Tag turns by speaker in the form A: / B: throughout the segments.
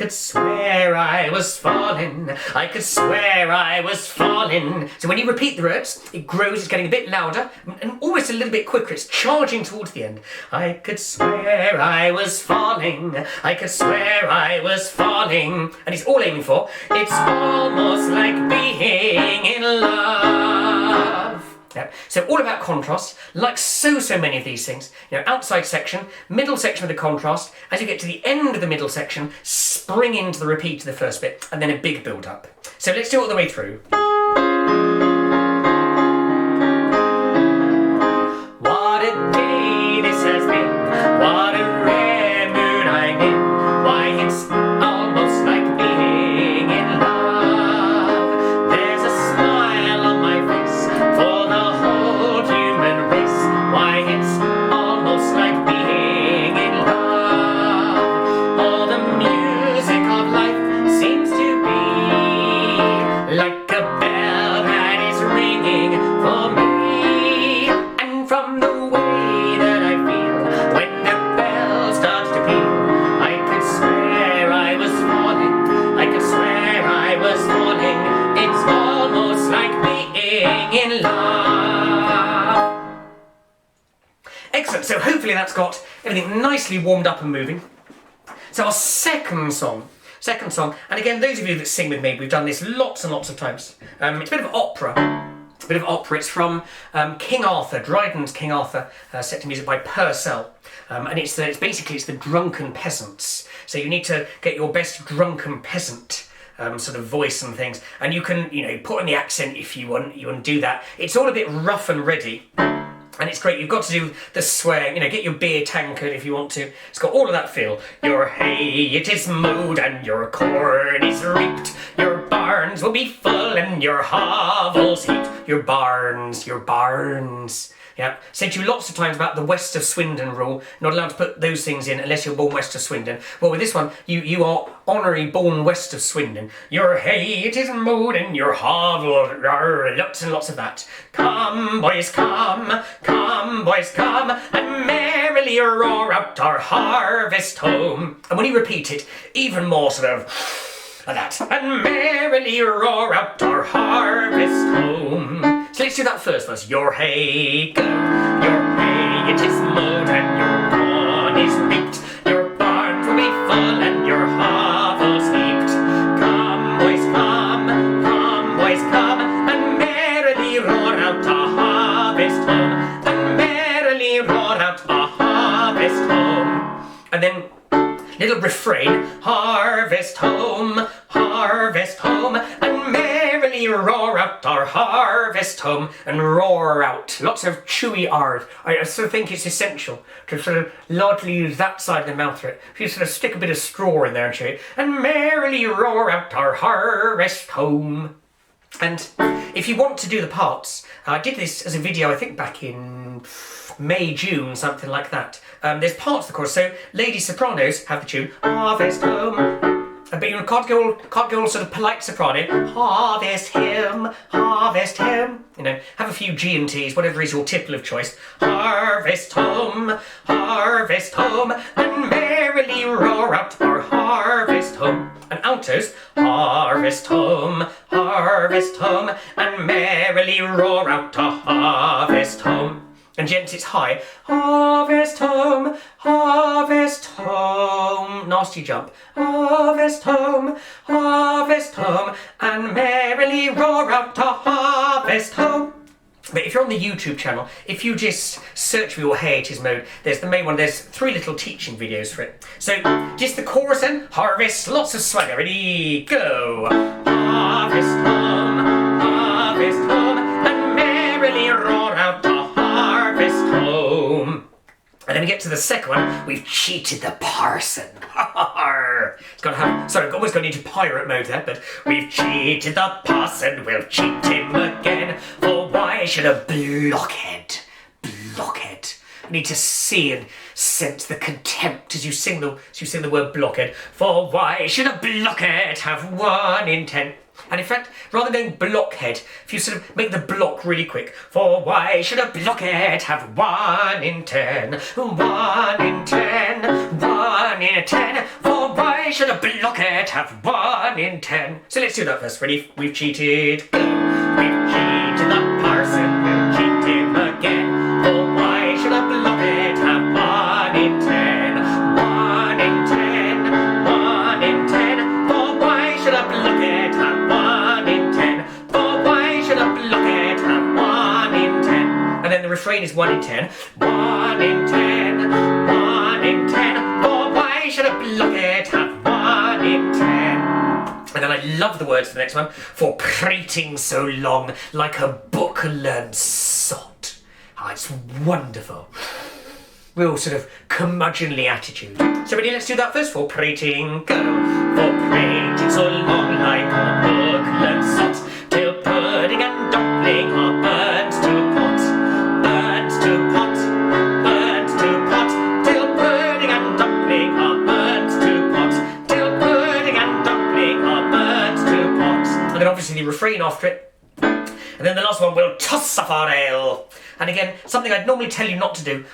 A: could swear I was falling. I could swear I was falling. So when you repeat the words, it grows, it's getting a bit louder and almost a little bit quicker. It's charging towards the end. I could swear I was falling. I could swear I was falling. And it's all aiming for, it's almost like being in love. Yep. So all about contrast, like so many of these things. Outside section, middle section with the contrast. As you get to the end of the middle section, spring into the repeat of the first bit, and then a big build up. So let's do it all the way through. What a day this has been. What a rare mood I'm in. Why, it's almost like being in love. There's a smile on my face for the whole human race. Why, it's almost like being in love. All the music of life seems to be like a bell that is ringing for me. And from the way that I feel when the bell starts to peal, I could swear I was falling. I could swear I was falling. It's almost like being in love. Excellent. So hopefully that's got everything nicely warmed up and moving. So our second song, and again, those of you that sing with me, we've done this lots and lots of times. It's a bit of opera. It's from King Arthur, Dryden's King Arthur, set to music by Purcell. And it's basically the drunken peasants. So you need to get your best drunken peasant sort of voice and things. And you can, put in the accent if you want to do that. It's all a bit rough and ready. And it's great. You've got to do the swear, get your beer tankard if you want to. It's got all of that feel. Your hay, it is mowed and your corn is reaped. Your barns will be full and your hovels heaped. Your barns. Yeah, said to you lots of times about the West of Swindon rule. Not allowed to put those things in unless you're born west of Swindon. Well, with this one, you are honorary born west of Swindon. Your hay, it is mowed and your hovel, lots and lots of that. Come, boys, come, boys, come, and merrily roar out our harvest home. And when you repeat it, even more sort of like that. And merrily roar out our harvest home. So let's do that first verse. Your hay, go. Your hay, it is mowed and your corn is reaped. Your barns will be full and your hovels heaped. Come, boys, come, and merrily roar out a harvest home. And merrily roar out a harvest home. And then little refrain, harvest home, and merrily roar out our harvest home, and roar out. Lots of chewy R's. I sort of think it's essential to sort of largely use that side of the mouth for it. If you sort of stick a bit of straw in there and chew it, and merrily roar out our harvest home. And if you want to do the parts, I did this as a video, I think back in May, June, something like that. There's parts of the chorus. So lady sopranos have the tune harvest home, but you can't go all sort of polite soprano. Harvest him. Have a few G and T's, whatever is your tipple of choice. Harvest home, and merrily roar out our harvest home. And altos, harvest home, and merrily roar out our harvest home. And gents, it's high. Harvest home, nasty jump. Harvest home, and merrily roar out a harvest home. But if you're on the YouTube channel, if you just search for Your Hay, It Is Mowed, there's the main one, there's 3 little teaching videos for it. So, just the chorus then, harvest, lots of swagger, ready, go. Harvest home, and merrily roar out a harvest home. And then we get to the second one, we've cheated the parson. It's got to have, sorry, I've almost gone into pirate mode there, but we've cheated the parson, we'll cheat him again. For why should a blockhead, you need to see and sense the contempt as you sing the word blockhead. For why should a blockhead have 1 in 10? And in fact, rather than blockhead, if you sort of make the block really quick, for why should a blockhead have 1 in 10? 1 in 10, 1 1 in 10. For why should a blockhead have 1 in 10? So let's do that first. Ready? We've cheated. Go. We've cheated the parson. We'll cheat him again. For why should a blockhead have 1 in 10? 1 in 10. 1 in 10. For why should a blockhead have 1 in 10? For why should a blockhead have 1 in 10? And then the refrain is 1 in 10. 1 in 10. 1 in 10. For why should a blockhead have 1 in 10? And then I love the words for the next one. For prating so long like a book-learned sot. Ah, it's wonderful. Real sort of curmudgeonly attitude. So ready, let's do that first. For prating, go. For prating so long like a book-learned sot, till pudding and dumpling are burnt to pot. Burnt to pot. Burnt to pot. Till pudding and dumpling are burnt to pot. Till pudding and dumpling are burnt to pot. And then obviously the refrain after it. And then the last one, we'll toss up our ale. And again, something I'd normally tell you not to do.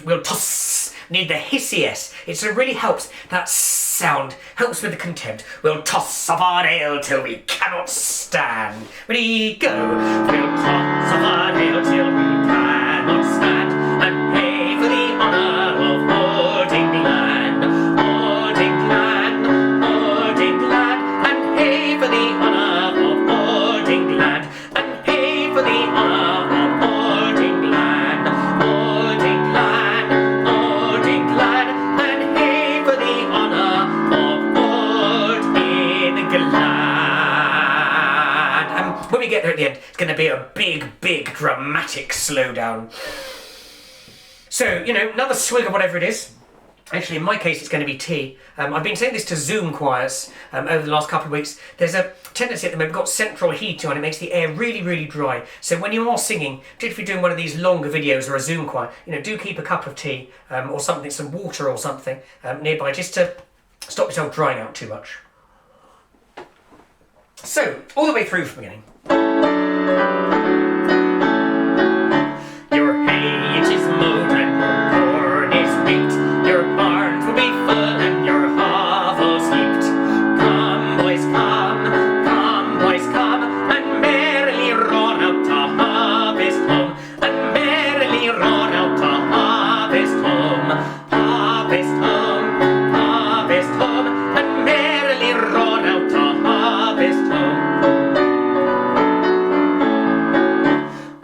A: We'll toss. Need the hissy S. It sort of really helps. That sound helps with the contempt. We'll toss up our ale till we cannot stand. Ready, go. We'll toss up our ale till we cannot stand. And pay for the honour of Old England. Old England. Old England. And pay for the honour of Old England. And pay for the honour of Old England. Old England. Old England. And pay for the honour of Old England. And when we get there at the end, it's going to be a big dramatic slowdown. So, another swig of whatever it is. Actually, in my case, it's going to be tea. I've been saying this to Zoom choirs over the last couple of weeks. There's a tendency at the moment, we've got central heat on, it makes the air really dry. So when you are singing, particularly if you're doing one of these longer videos or a Zoom choir, do keep a cup of tea or something, some water or something nearby, just to stop yourself drying out too much. So, all the way through from the beginning. Your hay it is mowed and your corn is reaped. Your barns will be full and your hovels heaped. Come, boys, come, and merrily run out to harvest home. And merrily run out to harvest home. Harvest home, harvest home. And merrily run out to harvest home.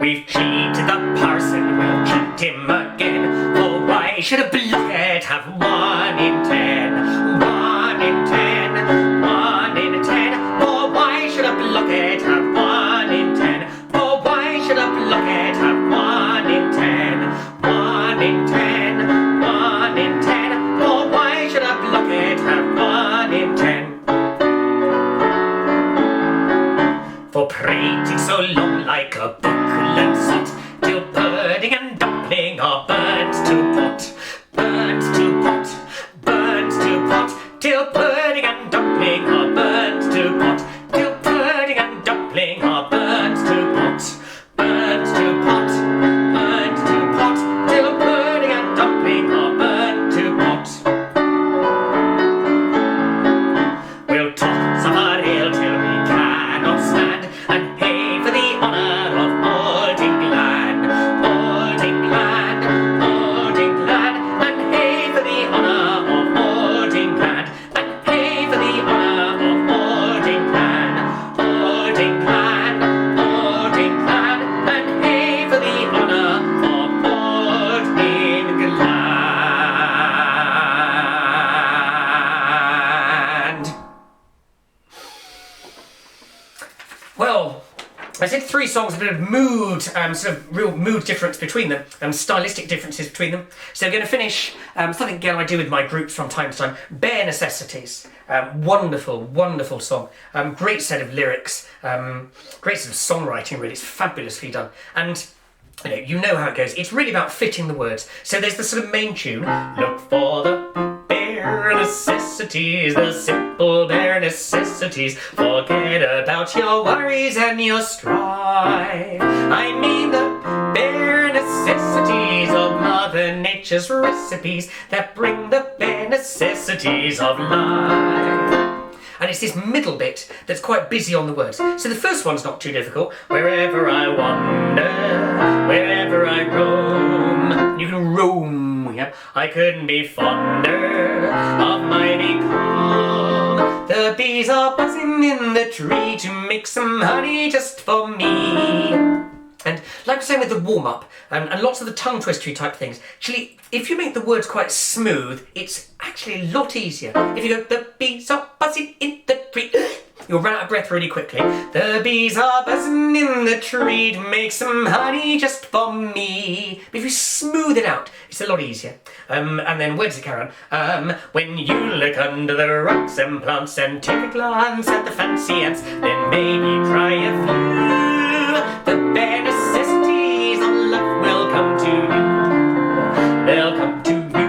A: We've cheated the parson, we'll cheat him again. Oh, why should a blockhead have 1 in 10? 1 in 10, 1 in 10. Oh, why should a blockhead have 1 in 10? Oh, why should a blockhead have 1 in 10? 1 in 10, 1 in 10. Oh, why should a blockhead have 1 in 10? For prating so long like a book-learned sot, till pudding and dumpling are burnt to pot. Burnt to pot, burnt to pot, till pudding and dumpling are burnt to pot. Till pudding and dumpling are burnt to pot. Burnt to pot, burnt to pot, till pudding and dumpling are burnt to pot. We'll toss up our ale till we cannot stand, and pay for the honour of Old England. Old England, Old England, and pay for the honour of Old England. And pay for the honour of Old England. Old England, Old England, and pay for the honour of Old England. Well, I said 3 songs, a bit of mood, sort of real mood difference between them, stylistic differences between them. So we're going to finish something again I do with my groups from time to time, Bare Necessities. Wonderful song. Great set of lyrics, great sort of songwriting really, it's fabulously done. And you know how it goes, it's really about fitting the words. So there's the sort of main tune, look for the bare necessities, the simple simple bare necessities. Forget about your worries and your strife. I mean the bare necessities of Mother Nature's recipes that bring the bare necessities of life. And it's this middle bit that's quite busy on the words. So the first one's not too difficult. Wherever I wander, wherever I roam. You can roam, yeah. I couldn't be fonder of my big home. The bees are buzzing in the tree to make some honey just for me. And like I was saying with the warm-up, and lots of the tongue twistery type things, actually, if you make the words quite smooth, it's actually a lot easier. If you go, the bees are buzzing in the tree, you'll run out of breath really quickly. The bees are buzzing in the tree to make some honey just for me. But if you smooth it out, it's a lot easier. And then where does it carry on? When you look under the rocks and plants and take a glance at the fancy ants, then maybe try a few. The bare necessities of life will come to you. They'll come to you.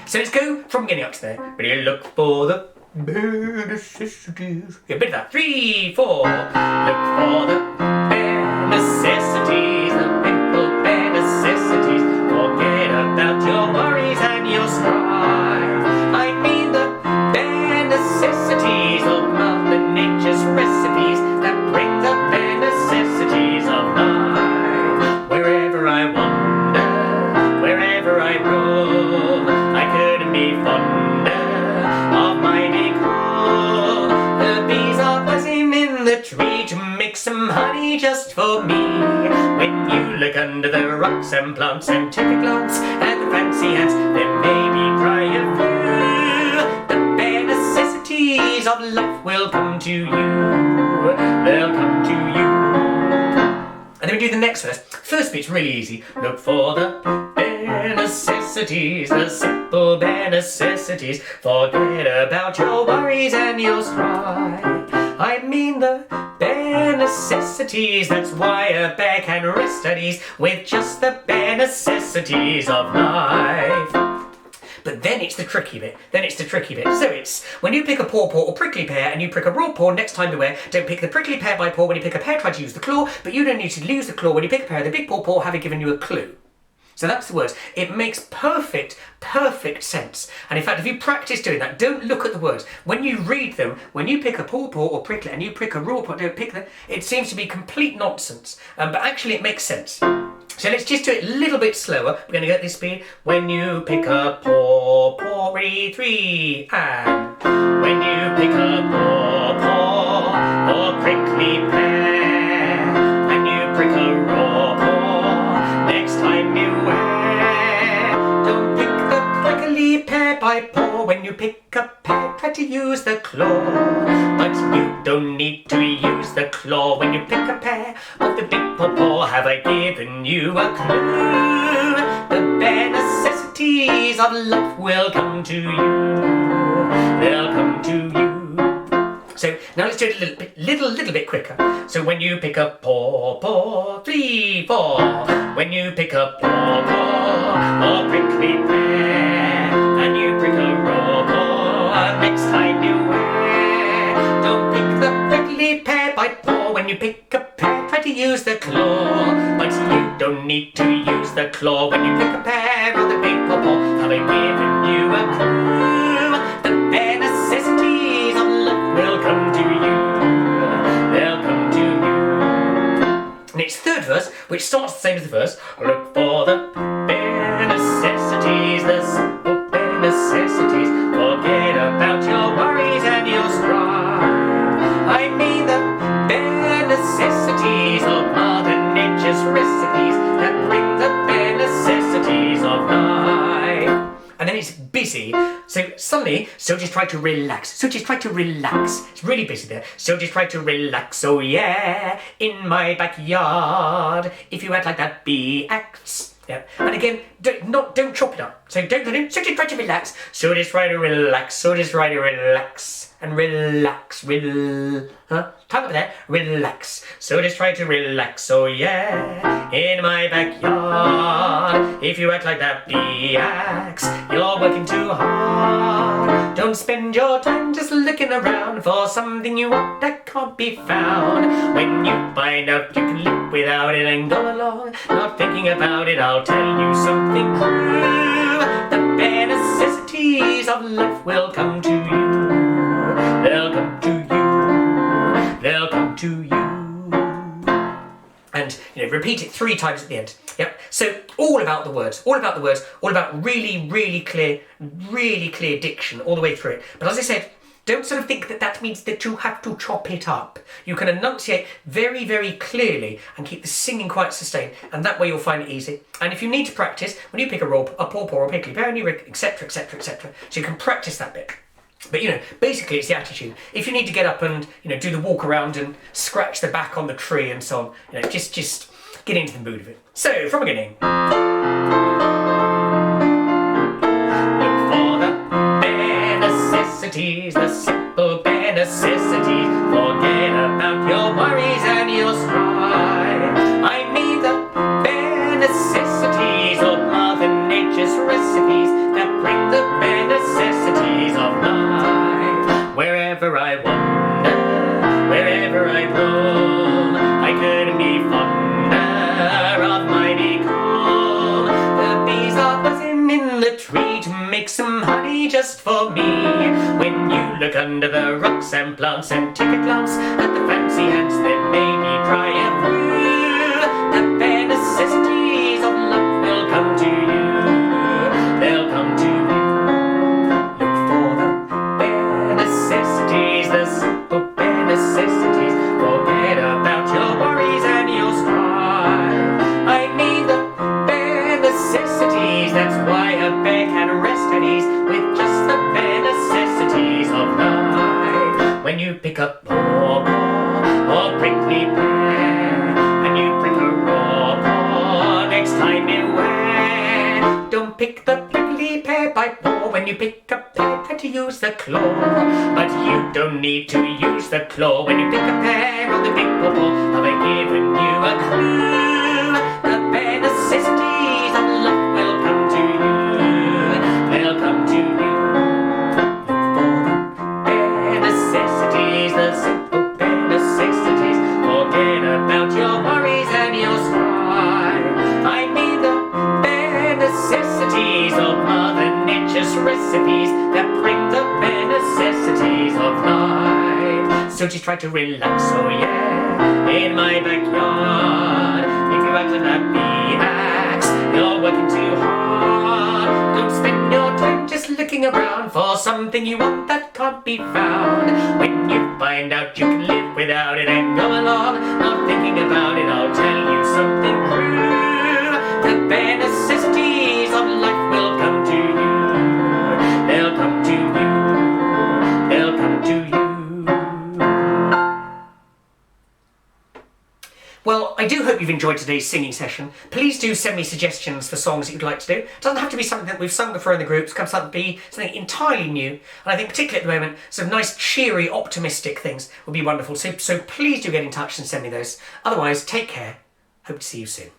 A: So let's go from beginning up to there. When you look for the bare necessities. Yeah, a bit of that. 3, 4. Look for the bare necessities. The simple bare necessities. Forget about your worries and your strife. I mean the bare necessities of Mother Nature's recipes that bring the bare necessities of life. Wherever I wander, wherever I roam, I couldn't be fonder of my big home. The bees are buzzing in the tree to make some honey just for me. When you look under the rocks and plants and take a glance at the fancy ants, then maybe try a few. The bare necessities of life will come to you. They'll come to you. And then we do the next verse. First bit's really easy. Look for the bare necessities, the simple bare necessities. Forget about your worries and your strife. I mean the bare necessities. That's why a bear can rest at ease with just the bare necessities of life. But then it's the tricky bit. So it's when you pick a pawpaw or prickly pear and you prick a raw paw, next time beware, don't pick the prickly pear by paw. When you pick a pear, try to use the claw, but you don't need to use the claw when you pick a pear. The big pawpaw having given you a clue. So that's the words. It makes perfect sense. And in fact, if you practice doing that, don't look at the words. When you read them, when you pick a pawpaw or pricklet and you pick a raw paw, don't pick them. It seems to be complete nonsense. But actually it makes sense. So let's just do it a little bit slower. We're going to get this speed. When you pick a paw, 3, and when you pick a paw, or prickly pear, and you prick a raw paw, next time beware. Don't pick the prickly pear by paw. When you pick a pear, try to use the claw. But you don't need to use the claw when you pick a pear of the big pawpaw. Have I given you a clue? The bare necessities of life will come to you. They'll come to you. So now let's do it a little bit quicker. So when you pick a paw, 3, 4. When you pick a paw, or prickly pear, and you prick a raw paw, next time beware. Don't pick the prickly pear by paw. When you pick a pear, try to use the claw. But you don't need to use the claw when you pick a pear of the big pawpaw. Have I given you a clue? The bare necessities of life will come to you. They'll come to you. And it's third verse, which starts the same as the first. Look for the bare necessities, the simple bare necessities. Forget about your worries and your strife. I mean the bare necessities of Mother Nature's recipes that bring the bare necessities of life. And then it's busy. So suddenly, so just try to relax. It's really busy there. So just try to relax. Oh yeah, in my backyard. If you act like that, bee acts. Yeah. And again, don't chop it up. So don't, so just try to relax. So just try to relax. So just try to relax. And relax, tongue up there, relax. So just try to relax, oh yeah. In my backyard, if you act like that B-axe, you're working too hard. Don't spend your time just looking around for something you want that can't be found. When you find out you can live without it and go along, not thinking about it, I'll tell you something true. The bare necessities of life will come to you. They'll come to you. They'll come to you. And repeat it 3 times at the end. Yep. So all about the words, all about the words, all about really clear diction all the way through it. But as I said, don't sort of think that means that you have to chop it up. You can enunciate very clearly and keep the singing quite sustained, and that way you'll find it easy. And if you need to practice, when you pick a pawpaw or pickly pear, and you etc, so you can practice that bit. But basically it's the attitude. If you need to get up and do the walk around and scratch the back on the tree and so on, just get into the mood of it. So from beginning. Look for the bare necessities, the simple bare necessities. Forget about your worries and your strife. I mean the bare necessities of Mother Nature's recipes that bring the bare necessities of life. Wherever I wander, wherever I roam, I couldn't be fonder of my become. The bees are buzzing in the tree to make some honey just for me. When you look under the rocks and plants and take a glance at the fancy ants that maybe try and through, the bare necessities of life will come to you. They'll come to you. Look for the bare necessities, the simple bare necessities. Forget about your worries and your strife. I mean the bare necessities. That's why a bear can rest at ease with just the bare necessities of life. When you pick up pawpaw or prickly pear, and you prick a raw paw, next time beware. Don't pick the prickly pear by paw. When you pick a pear, try to use the claw. But you don't need to use the claw when you pick a pear on the big pawpaw. Have I given you a clue? The bare necessities of life will come to you. They'll come to you. Look for the bare necessities, the simple bare necessities. Forget about your worries and your strife. I mean the bare necessities of Mother Nature's recipes that bring the bare necessities of life. So just try to relax, oh yeah, in my backyard. If you act like that B-axe, you're working too hard. Don't spend your time just looking around for something you want that can't be found. When you find out you can live without it and go along, not thinking about it, I'll tell you something true. The bare necessities of life will come to you. They'll come to you. They'll come to you. Well, I do hope you've enjoyed today's singing session. Please do send me suggestions for songs that you'd like to do. It doesn't have to be something that we've sung before in the groups. It can be something entirely new. And I think particularly at the moment, some nice, cheery, optimistic things would be wonderful. So please do get in touch and send me those. Otherwise, take care. Hope to see you soon.